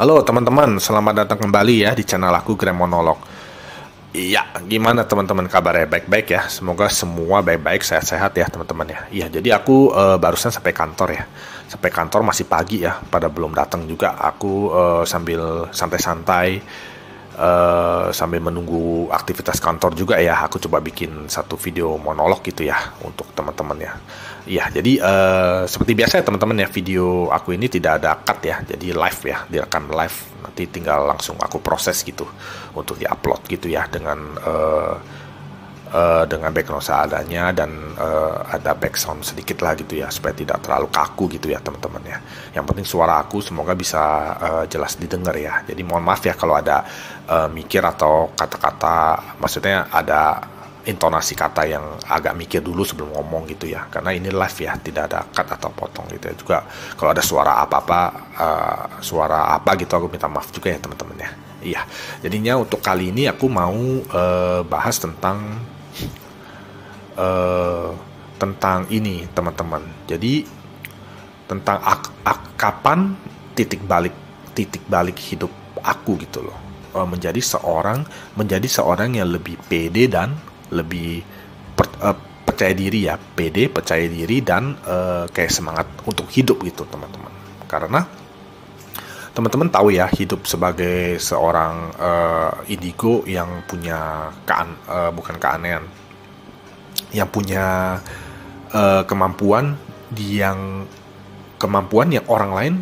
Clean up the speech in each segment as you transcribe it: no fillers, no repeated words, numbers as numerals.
Halo teman-teman, selamat datang kembali ya di channel aku Grand Monolog. Iya, gimana teman-teman kabarnya? Baik-baik ya. Semoga semua baik-baik, sehat-sehat ya teman-teman ya. Iya, jadi aku barusan sampai kantor ya. Sampai kantor masih pagi ya, pada belum datang juga. Aku sambil santai-santai sambil menunggu aktivitas kantor juga ya. Aku coba bikin satu video monolog gitu ya untuk teman-teman ya. Iya, jadi seperti biasa ya teman-teman ya, video aku ini tidak ada cut ya, jadi live ya, direkam live, nanti tinggal langsung aku proses gitu untuk diupload gitu ya dengan background seadanya dan ada background sedikit lah gitu ya, supaya tidak terlalu kaku gitu ya teman-teman ya. Yang penting suara aku semoga bisa jelas didengar ya. Jadi mohon maaf ya kalau ada mikir atau kata-kata, maksudnya ada intonasi kata yang agak mikir dulu sebelum ngomong gitu ya, karena ini live ya, tidak ada cut atau potong gitu ya. Juga kalau ada suara apa-apa, suara apa gitu, aku minta maaf juga ya teman-teman ya. Iya, jadinya untuk kali ini aku mau bahas tentang ini teman-teman. Jadi tentang kapan titik balik hidup aku gitu loh, menjadi seorang yang lebih pede dan lebih percaya diri ya, pede, percaya diri dan kayak semangat untuk hidup gitu teman-teman. Karena teman-teman tahu ya, hidup sebagai seorang indigo yang punya bukan keanehan, yang punya kemampuan yang orang lain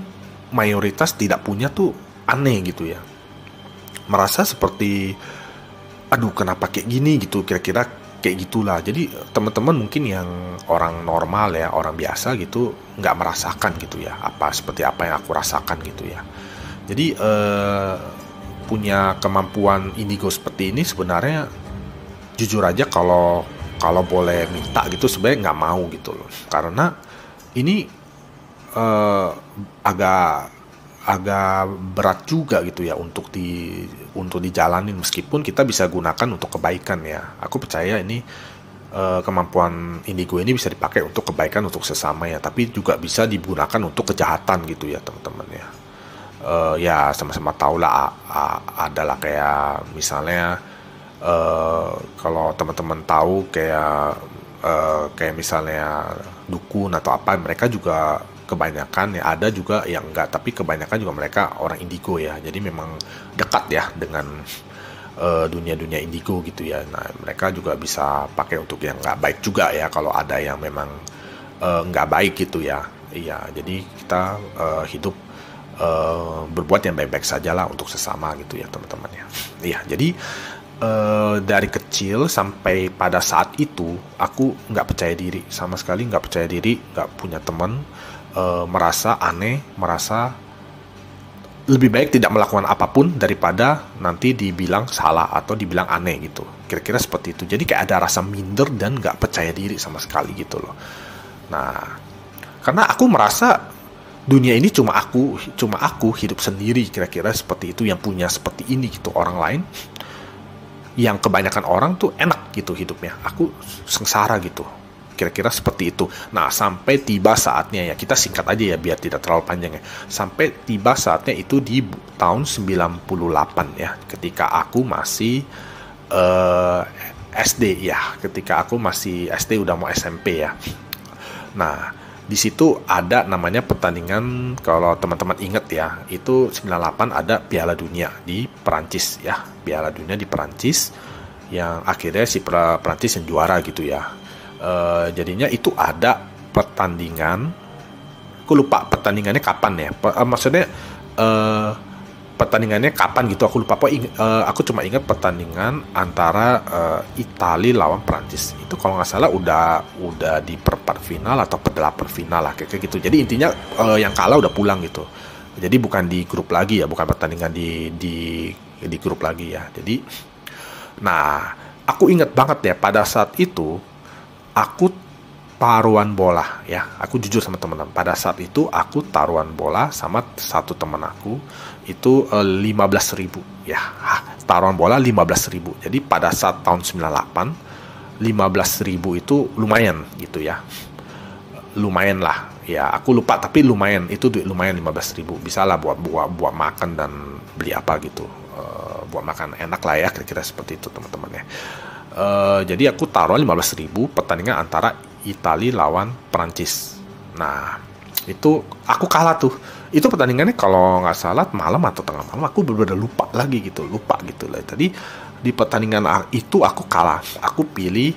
mayoritas tidak punya tuh aneh gitu ya. Merasa seperti aduh kenapa kayak gini gitu, kira-kira kayak gitulah. Jadi teman-teman mungkin yang orang normal ya, orang biasa gitu, nggak merasakan gitu ya, seperti apa yang aku rasakan gitu ya. Jadi punya kemampuan indigo seperti ini sebenarnya jujur aja, kalau boleh minta gitu sebenarnya nggak mau gitu loh, karena ini agak berat juga gitu ya untuk dijalanin, meskipun kita bisa gunakan untuk kebaikan ya. Aku percaya ini kemampuan indigo ini bisa dipakai untuk kebaikan, untuk sesama ya, tapi juga bisa digunakan untuk kejahatan gitu ya teman-teman ya. Ya sama-sama tahu lah, adalah kayak misalnya kalau teman-teman tahu kayak misalnya dukun atau apa, mereka juga kebanyakan ya, ada juga yang enggak, tapi kebanyakan juga mereka orang indigo ya. Jadi memang dekat ya dengan dunia-dunia indigo gitu ya. Nah, mereka juga bisa pakai untuk yang nggak baik juga ya, kalau ada yang memang nggak baik gitu ya. Iya, jadi kita hidup berbuat yang baik-baik saja lah untuk sesama gitu ya teman-teman ya. Iya, jadi dari kecil sampai pada saat itu aku nggak percaya diri sama sekali, nggak percaya diri, nggak punya teman, merasa aneh, merasa lebih baik tidak melakukan apapun daripada nanti dibilang salah atau dibilang aneh gitu, kira-kira seperti itu. Jadi kayak ada rasa minder dan nggak percaya diri sama sekali gitu loh. Nah, karena aku merasa dunia ini cuma aku hidup sendiri, kira-kira seperti itu, yang punya seperti ini gitu. Orang lain, yang kebanyakan orang tuh enak gitu hidupnya, aku sengsara gitu, kira-kira seperti itu. Nah, sampai tiba saatnya ya, kita singkat aja ya biar tidak terlalu panjang ya. Sampai tiba saatnya itu di tahun 98 ya, ketika aku masih SD ya, ketika aku masih SD udah mau SMP ya. Nah, di situ ada namanya pertandingan, kalau teman-teman ingat ya, itu 98 ada Piala Dunia di Perancis ya, Piala Dunia di Perancis, yang akhirnya si Perancis yang juara gitu ya. Jadinya itu ada pertandingan, aku lupa pertandingannya kapan ya, maksudnya pertandingannya kapan gitu aku lupa. Aku cuma ingat pertandingan antara Italia lawan Prancis itu, kalau nggak salah udah di perempat final atau perdelapan final lah kayak gitu. Jadi intinya yang kalah udah pulang gitu, jadi bukan di grup lagi ya, bukan pertandingan di grup lagi ya. Jadi nah, aku ingat banget ya, pada saat itu aku taruhan bola ya. Aku jujur sama teman-teman, pada saat itu aku taruhan bola sama satu teman aku, itu 15.000 ya. Taruhan bola 15.000. Jadi pada saat tahun 98, 15.000 itu lumayan gitu ya, lumayan lah ya aku lupa, tapi lumayan, itu duit lumayan 15.000, bisa lah buat makan dan beli apa gitu. Buat makan enak lah ya, kira-kira seperti itu teman-teman ya. Jadi aku taruh 15.000 pertandingan antara Italia lawan Perancis. Nah itu aku kalah tuh. Itu pertandingannya kalau nggak salah malam atau tengah malam, aku benar-benar lupa gitu lah. Tadi di pertandingan itu aku kalah, aku pilih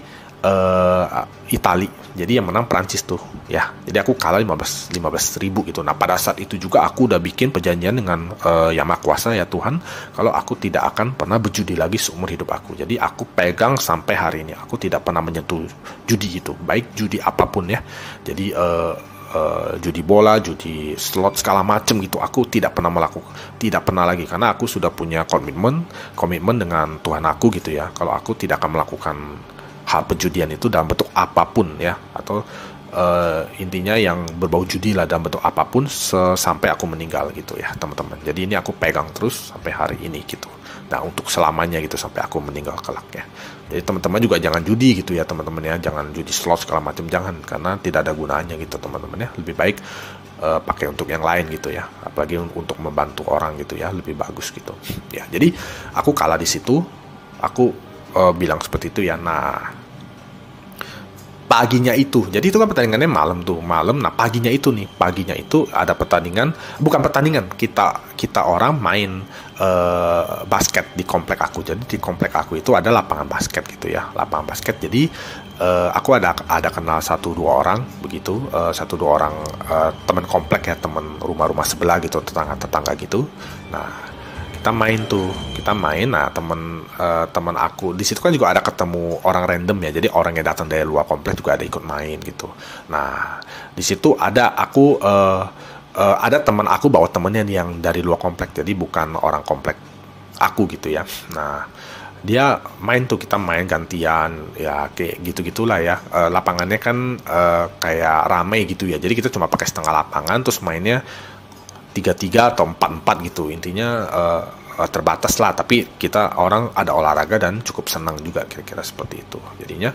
Itali, jadi yang menang Prancis tuh ya. Jadi aku kalah 15.000 gitu. Nah pada saat itu juga aku udah bikin perjanjian dengan Yang Maha Kuasa ya Tuhan, kalau aku tidak akan pernah berjudi lagi seumur hidup aku. Jadi aku pegang sampai hari ini, aku tidak pernah menyentuh judi itu, baik judi apapun ya. Jadi judi bola, judi slot segala macam gitu, aku tidak pernah lagi, karena aku sudah punya komitmen dengan Tuhan aku gitu ya, kalau aku tidak akan melakukan hal perjudian itu dalam bentuk apapun ya, atau intinya yang berbau judi lah dalam bentuk apapun sampai aku meninggal gitu ya teman-teman. Jadi ini aku pegang terus sampai hari ini gitu. Nah untuk selamanya gitu sampai aku meninggal kelak ya. Jadi teman-teman juga jangan judi gitu ya teman-teman ya, jangan judi slot segala macam, jangan, karena tidak ada gunanya gitu teman-teman ya. Lebih baik pakai untuk yang lain gitu ya, apalagi untuk membantu orang gitu ya, lebih bagus gitu ya. Jadi aku kalah di situ, aku bilang seperti itu ya. Nah paginya itu, jadi itu kan pertandingannya malam. Nah paginya itu ada bukan pertandingan, kita orang main basket di komplek aku. Jadi di komplek aku itu ada lapangan basket gitu ya, lapangan basket. Jadi aku ada kenal 1-2 orang begitu, 1-2 orang teman komplek ya, teman rumah-rumah sebelah gitu, tetangga gitu. Nah kita main. Nah teman aku di situ kan juga ada ketemu orang random ya, jadi orang yang datang dari luar komplek juga ada ikut main gitu. Nah di situ ada teman aku bawa temennya yang dari luar komplek, jadi bukan orang komplek aku gitu ya. Nah dia main tuh, kita main gantian ya, kayak gitu-gitulah ya. Lapangannya kan kayak ramai gitu ya, jadi kita cuma pakai setengah lapangan, terus mainnya 3-3 atau 4-4 gitu. Intinya terbatas lah, tapi kita orang ada olahraga dan cukup senang juga, kira-kira seperti itu. Jadinya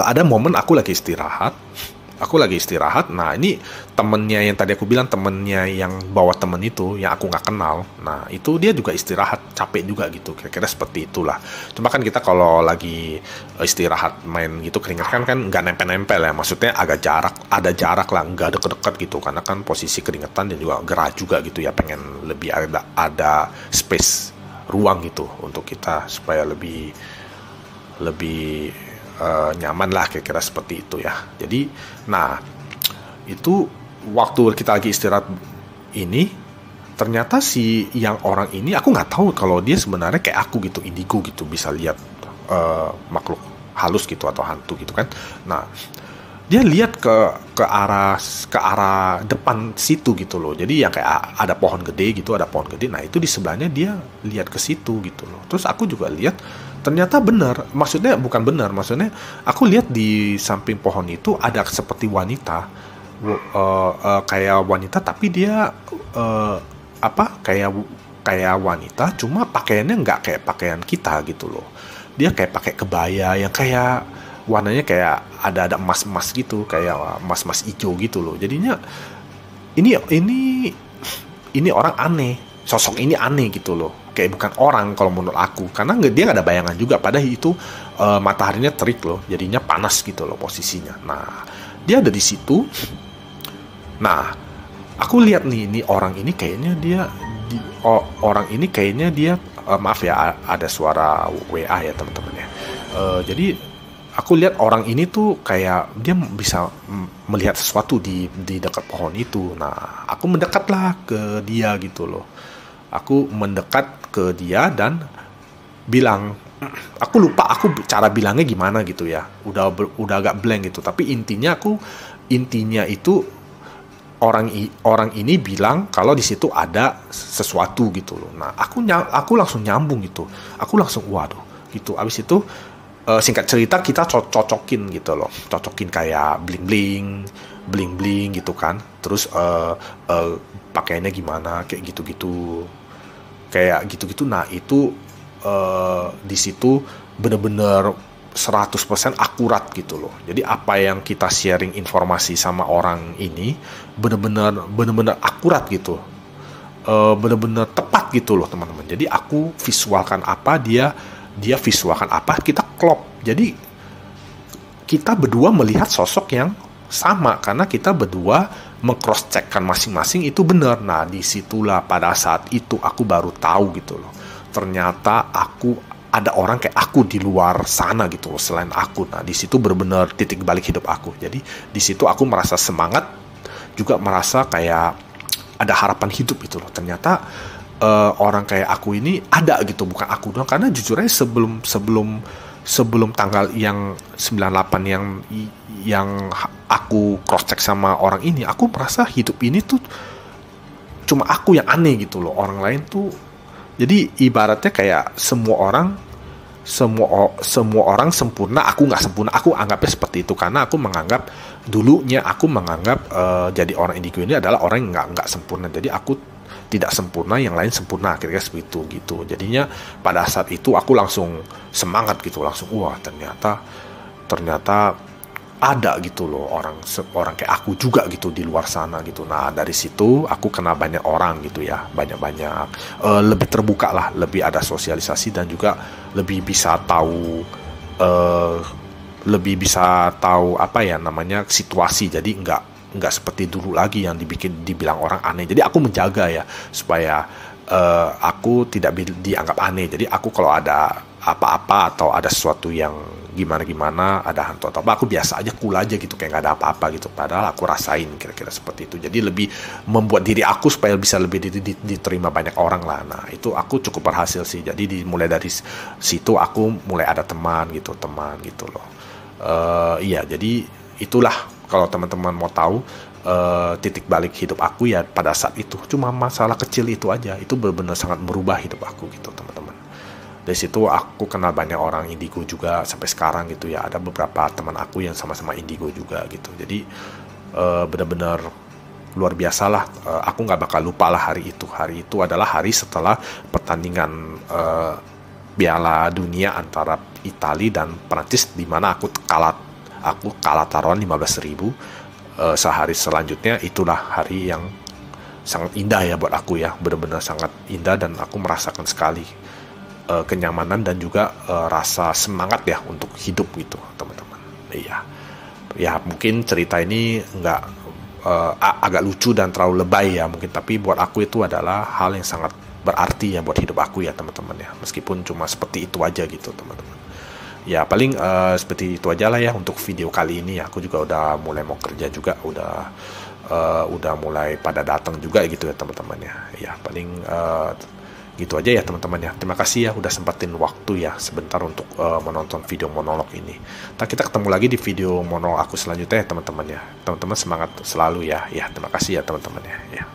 ada momen aku lagi istirahat. Nah ini temennya yang tadi aku bilang, temennya yang bawa temen itu yang aku nggak kenal, nah itu dia juga istirahat, capek juga gitu, kira-kira seperti itulah. Cuma kan kita kalau lagi istirahat main gitu keringetan kan nggak nempel-nempel ya, maksudnya ada jarak lah, nggak deket-deket gitu, karena kan posisi keringetan dan juga gerah juga gitu ya, pengen lebih ada space, ruang gitu untuk kita supaya lebih nyaman lah, kira-kira seperti itu ya. Jadi nah itu waktu kita lagi istirahat ini, ternyata si yang orang ini, aku nggak tahu kalau dia sebenarnya kayak aku gitu, indigo gitu, bisa lihat makhluk halus gitu atau hantu gitu kan. Nah dia lihat ke arah depan situ gitu loh. Jadi yang kayak ada pohon gede gitu, nah itu di sebelahnya dia lihat ke situ gitu loh. Terus aku juga lihat, ternyata benar, maksudnya aku lihat di samping pohon itu ada seperti wanita, kayak wanita, tapi dia kayak wanita, cuma pakaiannya nggak kayak pakaian kita gitu loh. Dia kayak pakai kebaya yang kayak warnanya kayak ada emas-emas gitu, kayak emas-emas hijau gitu loh. Jadinya ini orang aneh, sosok ini aneh gitu loh, kayak bukan orang kalau menurut aku, karena dia nggak ada bayangan juga, padahal itu mataharinya terik loh, jadinya panas gitu loh posisinya. Nah dia ada di situ. Nah aku lihat nih, ini orang ini kayaknya dia maaf ya, ada suara WA ya teman-teman ya. Jadi aku lihat orang ini tuh kayak dia bisa melihat sesuatu di dekat pohon itu. Nah aku mendekatlah ke dia gitu loh. Aku mendekat ke dia dan bilang, aku lupa aku cara bilangnya gimana gitu ya, udah agak blank gitu, tapi intinya itu orang ini bilang kalau di situ ada sesuatu gitu loh. Nah aku langsung nyambung gitu, aku langsung waduh gitu. Abis itu singkat cerita kita cocokin gitu loh, kayak bling gitu kan. Terus pakaiannya gimana, kayak gitu-gitu. Nah itu di situ bener-bener 100% akurat gitu loh. Jadi apa yang kita sharing informasi sama orang ini bener-bener akurat gitu. Bener-bener tepat gitu loh teman-teman. Jadi aku visualkan apa, dia visualkan apa, kita klop. Jadi kita berdua melihat sosok yang sama karena kita berdua meng-cross checkkan masing-masing itu benar. Nah, disitulah pada saat itu aku baru tahu gitu loh. Ternyata ada orang kayak aku di luar sana gitu loh, selain aku. Nah, di situ benar-benar titik balik hidup aku. Jadi di situ aku merasa semangat, juga merasa kayak ada harapan hidup gitu loh. Ternyata orang kayak aku ini ada gitu, bukan aku doang. Karena jujur aja sebelum tanggal yang 98 yang aku cross check sama orang ini, aku merasa hidup ini tuh cuma aku yang aneh gitu loh. Orang lain tuh, jadi ibaratnya kayak semua orang sempurna, aku nggak sempurna. Aku anggapnya seperti itu karena aku menganggap jadi orang indigo ini adalah orang yang nggak sempurna. Jadi aku tidak sempurna, yang lain sempurna, kira-kira seperti itu gitu. Jadinya pada saat itu aku langsung semangat gitu, langsung wah ternyata ada gitu loh orang kayak aku juga gitu di luar sana gitu. Nah, dari situ aku kenal banyak orang gitu ya, banyak lebih terbuka lah, lebih ada sosialisasi dan juga lebih bisa tahu apa ya namanya situasi. Jadi nggak seperti dulu lagi yang dibilang orang aneh. Jadi aku menjaga ya supaya aku tidak dianggap aneh. Jadi aku kalau ada apa-apa atau ada sesuatu yang gimana ada hantu atau apa, aku biasa aja, cool aja gitu, kayak nggak ada apa-apa gitu, padahal aku rasain, kira-kira seperti itu. Jadi lebih membuat diri aku supaya bisa lebih diterima banyak orang lah. Nah, itu aku cukup berhasil sih. Jadi mulai dari situ aku mulai ada teman gitu loh. Iya, jadi itulah kalau teman-teman mau tahu titik balik hidup aku ya pada saat itu. Cuma masalah kecil itu aja, itu benar-benar sangat merubah hidup aku gitu teman-teman. Dari situ aku kenal banyak orang indigo juga sampai sekarang gitu ya. Ada beberapa teman aku yang sama-sama indigo juga gitu. Jadi benar-benar luar biasa lah. Aku nggak bakal lupa lah hari itu. Hari itu adalah hari setelah pertandingan Piala Dunia antara Italia dan Prancis, di mana aku kalah taruhan 15.000. Sehari selanjutnya itulah hari yang sangat indah ya buat aku ya, benar-benar sangat indah, dan aku merasakan sekali kenyamanan dan juga rasa semangat ya untuk hidup gitu teman-teman. Iya, ya mungkin cerita ini agak lucu dan terlalu lebay ya mungkin, tapi buat aku itu adalah hal yang sangat berarti ya buat hidup aku ya teman-teman ya, meskipun cuma seperti itu aja gitu teman-teman. Ya paling seperti itu aja lah ya untuk video kali ini ya. Aku juga udah mulai mau kerja juga, udah mulai pada datang juga gitu ya teman-teman ya. Ya paling gitu aja ya teman-teman ya. Terima kasih ya udah sempetin waktu ya sebentar untuk menonton video monolog ini. Ntar kita ketemu lagi di video monolog aku selanjutnya ya teman-teman ya. Teman-teman semangat selalu ya. Ya terima kasih ya teman-teman ya. Ya.